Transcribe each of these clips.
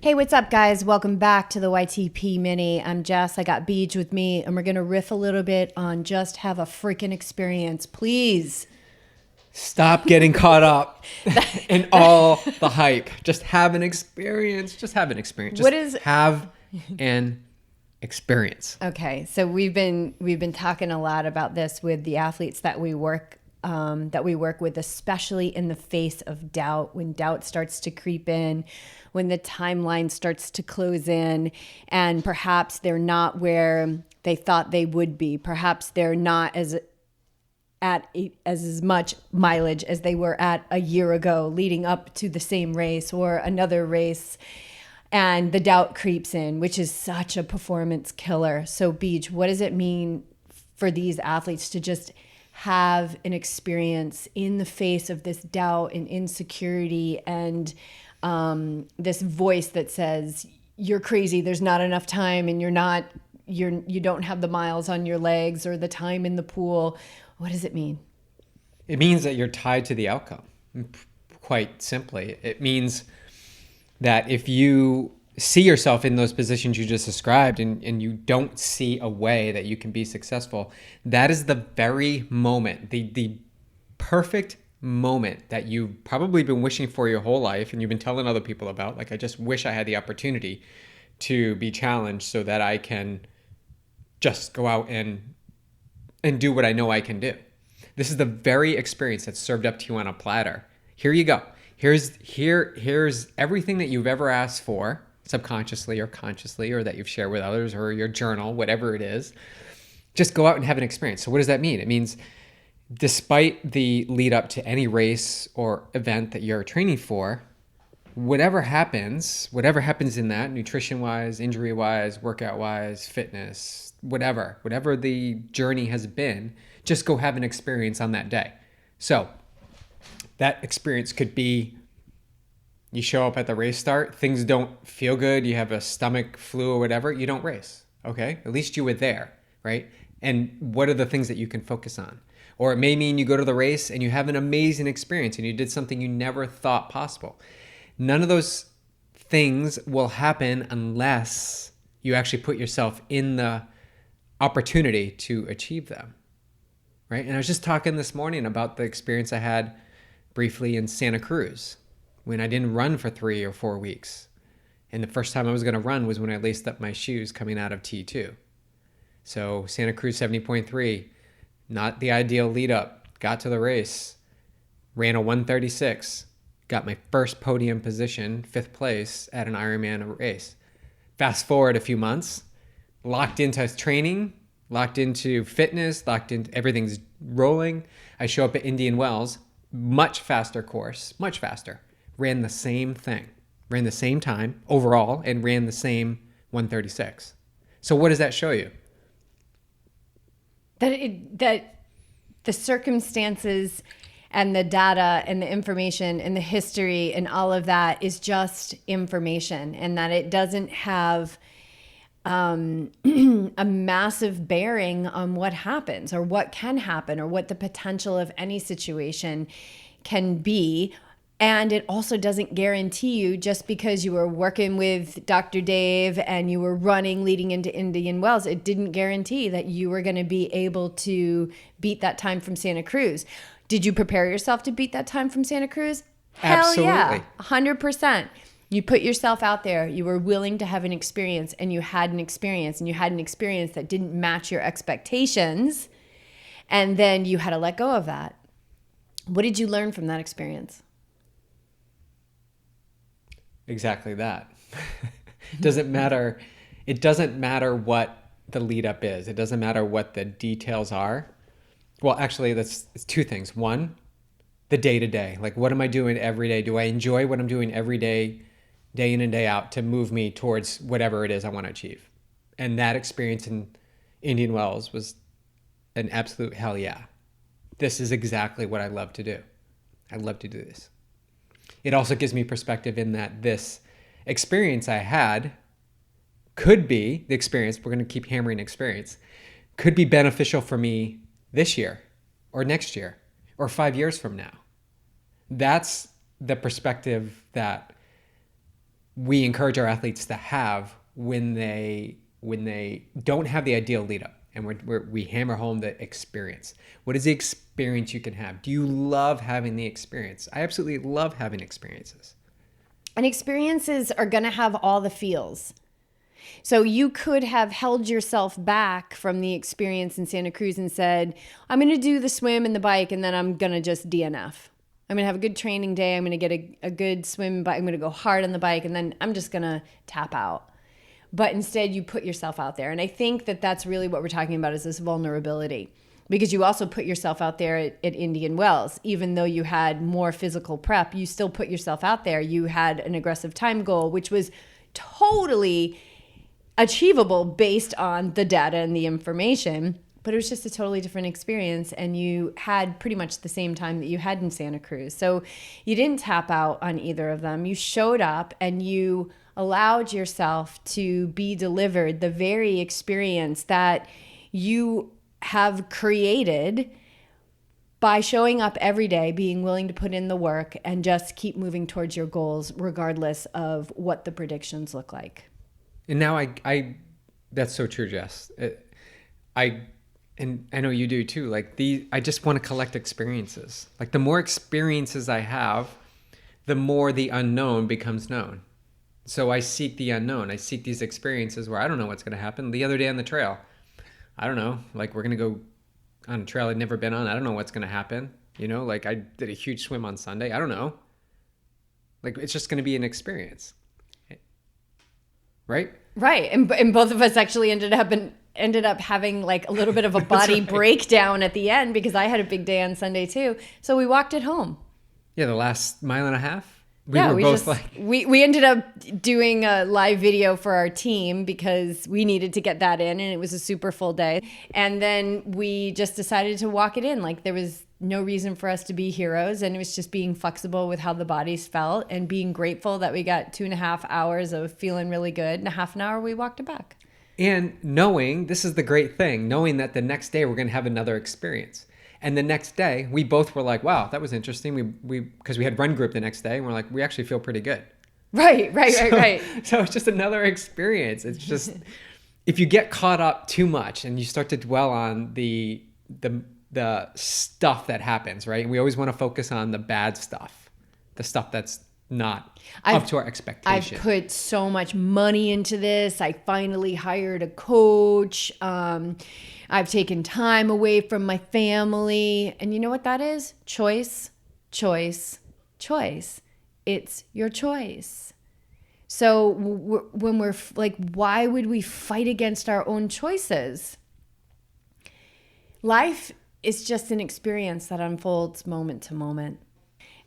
Hey, what's up, guys? Welcome back to the YTP Mini. I'm Jess. I got Beej with me, and we're going to riff a little bit on just have a freaking experience, please. Stop getting caught up in all the hype. Just have an experience. Just have an experience. Have an experience. Okay, so we've been talking a lot about this with the athletes that we work with, especially in the face of doubt, when doubt starts to creep in, when the timeline starts to close in, and perhaps they're not where they thought they would be. Perhaps they're not as much mileage as they were at a year ago, leading up to the same race or another race. And the doubt creeps in, which is such a performance killer. So, Beej, what does it mean for these athletes to just have an experience in the face of this doubt and insecurity and this voice that says, you're crazy, there's not enough time, and you don't have the miles on your legs or the time in the pool? What does it mean? It means that you're tied to the outcome, quite simply. It means that if you see yourself in those positions you just described and you don't see a way that you can be successful, that is the very moment, the perfect moment that you've probably been wishing for your whole life and you've been telling other people about. Like, I just wish I had the opportunity to be challenged so that I can just go out and do what I know I can do. This is the very experience that's served up to you on a platter. Here you go. Here's everything that you've ever asked for, subconsciously or consciously, or that you've shared with others, or your journal, whatever it is. Just go out and have an experience. So what does that mean? It means despite the lead up to any race or event that you're training for, whatever happens in that, nutrition-wise, injury-wise, workout-wise, fitness, whatever the journey has been, just go have an experience on that day. So that experience could be you show up at the race start, things don't feel good, you have a stomach flu or whatever, you don't race, okay? At least you were there, right? And what are the things that you can focus on? Or it may mean you go to the race and you have an amazing experience and you did something you never thought possible. None of those things will happen unless you actually put yourself in the opportunity to achieve them, right? And I was just talking this morning about the experience I had briefly in Santa Cruz when I didn't run for 3 or 4 weeks. And the first time I was going to run was when I laced up my shoes coming out of T2. So Santa Cruz 70.3, not the ideal lead up. Got to the race, ran a 136, got my first podium position, 5th place at an Ironman race. Fast forward a few months, locked into training, locked into fitness, locked into everything's rolling. I show up at Indian Wells, much faster course, much faster. Ran the same thing, ran the same time overall, and ran the same 136. So what does that show you? That the circumstances and the data and the information and the history and all of that is just information, and that it doesn't have a massive bearing on what happens or what can happen or what the potential of any situation can be. And it also doesn't guarantee you, just because you were working with Dr. Dave and you were running leading into Indian Wells, it didn't guarantee that you were going to be able to beat that time from Santa Cruz. Did you prepare yourself to beat that time from Santa Cruz? Absolutely. Hell yeah, 100%. You put yourself out there, you were willing to have an experience, and you had an experience, and you had an experience that didn't match your expectations, and then you had to let go of that. What did you learn from that experience? Exactly that. It doesn't matter what the lead up is. It doesn't matter what the details are. Well, actually, it's 2 things. One, the day-to-day. Like, what am I doing every day? Do I enjoy what I'm doing every day, day in and day out, to move me towards whatever it is I want to achieve? And that experience in Indian Wells was an absolute hell yeah. This is exactly what I love to do. I love to do this. It also gives me perspective in that this experience I had could be, the experience, we're going to keep hammering experience, could be beneficial for me this year or next year or 5 years from now. That's the perspective that we encourage our athletes to have when they don't have the ideal lead up, and we hammer home the experience. What is the experience you can have? Do you love having the experience? I absolutely love having experiences. And experiences are going to have all the feels. So you could have held yourself back from the experience in Santa Cruz and said, I'm going to do the swim and the bike, and then I'm going to just DNF. I'm going to have a good training day. I'm going to get a good swim, but I'm going to go hard on the bike, and then I'm just going to tap out. But instead, you put yourself out there. And I think that that's really what we're talking about, is this vulnerability. Because you also put yourself out there at Indian Wells. Even though you had more physical prep, you still put yourself out there. You had an aggressive time goal, which was totally achievable based on the data and the information. But it was just a totally different experience. And you had pretty much the same time that you had in Santa Cruz. So you didn't tap out on either of them. You showed up and you allowed yourself to be delivered the very experience that you have created by showing up every day, being willing to put in the work, and just keep moving towards your goals regardless of what the predictions look like. And now I that's so true, Jess. And I know you do too. Like I just want to collect experiences. Like the more experiences I have, the more the unknown becomes known. So I seek the unknown. I seek these experiences where I don't know what's going to happen. The other day on the trail, I don't know, like we're going to go on a trail I'd never been on. I don't know what's going to happen. You know, like I did a huge swim on Sunday. I don't know. Like it's just going to be an experience. Right? Right. And both of us actually ended up having like a little bit of a body breakdown at the end, because I had a big day on Sunday too. So we walked it home. Yeah, the last mile and a half. We ended up doing a live video for our team because we needed to get that in, and it was a super full day. And then we just decided to walk it in. Like there was no reason for us to be heroes, and it was just being flexible with how the bodies felt and being grateful that we got 2.5 hours of feeling really good, and a half an hour we walked it back. And knowing, this is the great thing, knowing that the next day we're going to have another experience. And the next day, we both were like, wow, that was interesting. Because we had run group the next day, and we're like, we actually feel pretty good. Right. So it's just another experience. It's just, if you get caught up too much and you start to dwell on the stuff that happens, right? And we always want to focus on the bad stuff, the stuff that's not up to our expectation. I've put so much money into this. I finally hired a coach. I've taken time away from my family. And you know what that is? Choice. It's your choice. So when we're like, why would we fight against our own choices? Life is just an experience that unfolds moment to moment.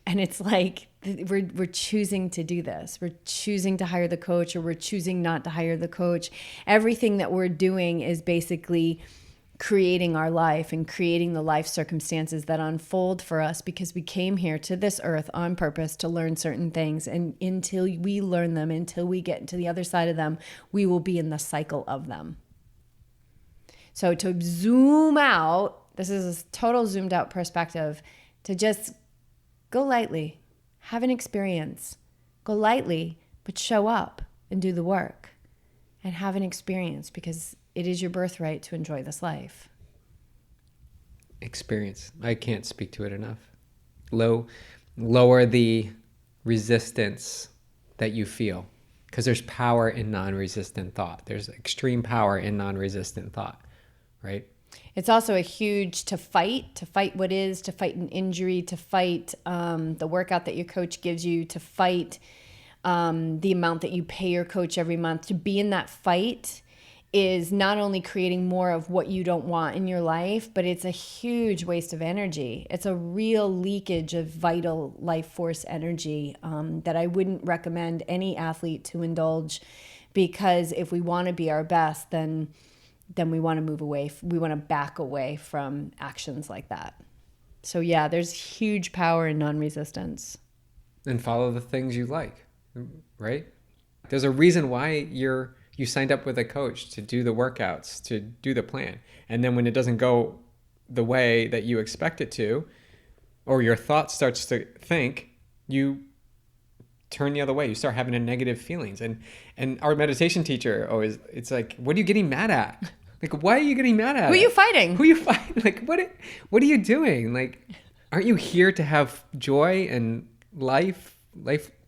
And it's like, we're choosing to do this. We're choosing to hire the coach, or we're choosing not to hire the coach. Everything that we're doing is basically creating our life and creating the life circumstances that unfold for us, because we came here to this earth on purpose to learn certain things. And until we learn them, until we get to the other side of them, we will be in the cycle of them. So to zoom out, this is a total zoomed out perspective, to just go lightly, have an experience, go lightly, but show up and do the work and have an experience, because it is your birthright to enjoy this life. Experience. I can't speak to it enough. Lower the resistance that you feel, because there's power in non-resistant thought. There's extreme power in non-resistant thought, right? It's also a huge to fight what is, to fight an injury, to fight the workout that your coach gives you, to fight the amount that you pay your coach every month. To be in that fight is not only creating more of what you don't want in your life, but it's a huge waste of energy. It's a real leakage of vital life force energy that I wouldn't recommend any athlete to indulge, because if we want to be our best, then we want to move away. We want to back away from actions like that. So yeah, there's huge power in non-resistance. And follow the things you like, right? There's a reason why you signed up with a coach to do the workouts, to do the plan. And then when it doesn't go the way that you expect it to, or your thought starts to think, you turn the other way. You start having a negative feelings. And our meditation teacher always, it's like, what are you getting mad at? Like, why are you getting mad at? Who are you fighting? Who are you fighting? Like, what are you doing? Like, aren't you here to have joy and life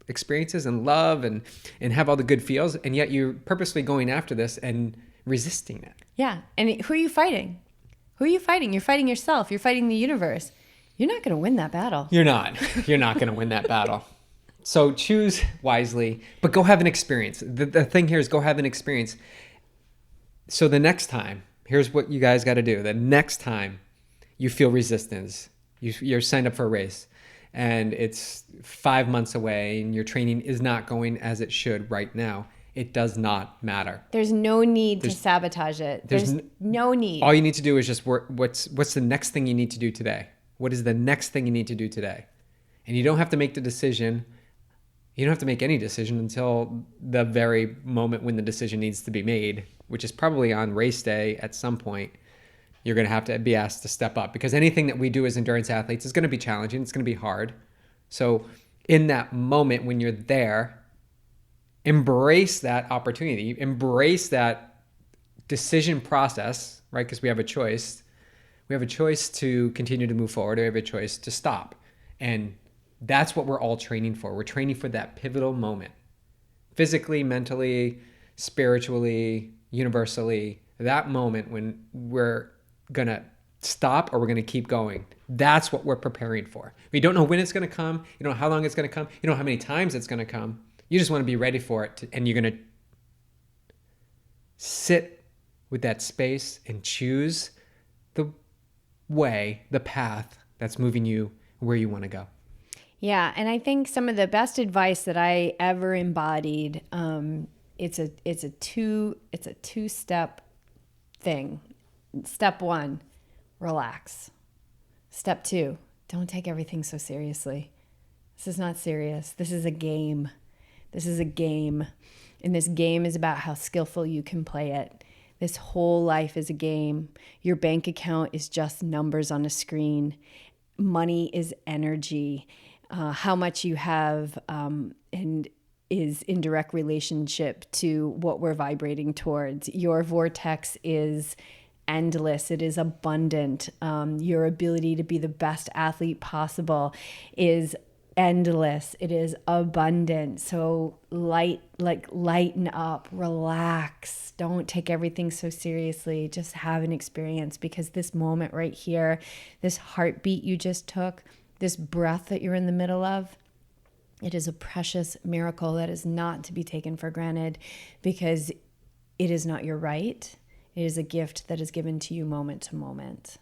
experiences and love and have all the good feels? And yet you're purposely going after this and resisting it. Yeah. And who are you fighting? Who are you fighting? You're fighting yourself. You're fighting the universe. You're not going to win that battle. You're not going to win that battle. So choose wisely, but go have an experience. The thing here is go have an experience. So the next time, here's what you guys got to do. The next time you feel resistance, you're signed up for a race and it's 5 months away and your training is not going as it should right now, it does not matter. There's no need to sabotage it. There's no need. All you need to do is just work. What's the next thing you need to do today? What is the next thing you need to do today? And you don't have to make the decision. You don't have to make any decision until the very moment when the decision needs to be made, which is probably on race day at some point. You're going to have to be asked to step up because anything that we do as endurance athletes is going to be challenging. It's going to be hard. So in that moment when you're there, embrace that opportunity, embrace that decision process, right? Because we have a choice. We have a choice to continue to move forward. We have a choice to stop. And that's what we're all training for. We're training for that pivotal moment. Physically, mentally, spiritually, universally, that moment when we're going to stop or we're going to keep going. That's what we're preparing for. We don't know when it's going to come. You don't know how long it's going to come. You don't know how many times it's going to come. You just want to be ready for it. And you're going to sit with that space and choose the way, the path that's moving you where you want to go. Yeah, and I think some of the best advice that I ever embodied, it's a two-step thing. Step 1, relax. Step 2, don't take everything so seriously. This is not serious. This is a game. This is a game. And this game is about how skillful you can play it. This whole life is a game. Your bank account is just numbers on a screen. Money is energy. How much you have and is in direct relationship to what we're vibrating towards. Your vortex is endless. It is abundant. Your ability to be the best athlete possible is endless. It is abundant. So lighten up, relax. Don't take everything so seriously. Just have an experience, because this moment right here, this heartbeat you just took, this breath that you're in the middle of, it is a precious miracle that is not to be taken for granted, because it is not your right. It is a gift that is given to you moment to moment.